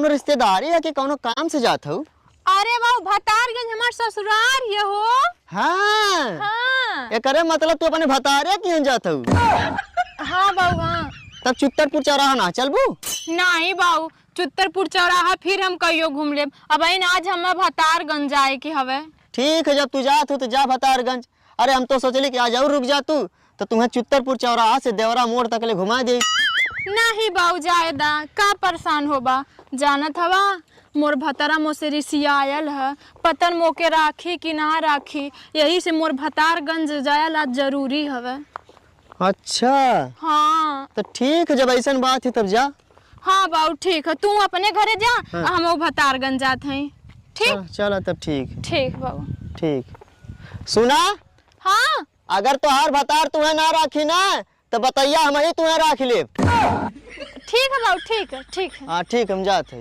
कौनो रिश्तेदारी है कि कौनो काम से जात हूँ? अरे वाह, भतारगंज हमार ससुराल ये हो। हाँ हाँ एकरे मतलब तू अपने भतारे की जात हूँ? हाँ बाऊ हाँ। तब चित्तरपुर चौराहा ना चलबू? नहीं बाऊ, चित्तरपुर चौराहा फिर हम कहियो घूम लेब। अब आज हमें भतारगंज जाए की हवे। ठीक है, जब तू जात हो तो जा भतारगंज। अरे हम तो सोचली कि आज और रुक जा तू, तो तुम्हें चित्तरपुर चौराहा से देवरा मोड़ तक ले घुमा दे। नहीं बाऊ जायदा का परेशान होबा, जानत हवा मोर भतारा मोसे रिसियायल है, पतन मोके राखी कि ना राखी, यही से मोर भतारगंज जायला जरूरी हवे। अच्छा हाँ तो ठीक है, जब ऐसा बात है तब जा। हाँ बाऊ ठीक है, तू अपने घरे जा। हाँ। हम वो भतारगंज जाते हैं। ठीक चलो तब ठीक है। ठीक बाऊ। ठीक सुना, हाँ अगर तोहार भतार तुम्हें ना राखी ना तो बताइया हम ही तुम्हें राख ले। ठीक है बाऊ, ठीक है ठीक है। हाँ ठीक, हम जाते हैं।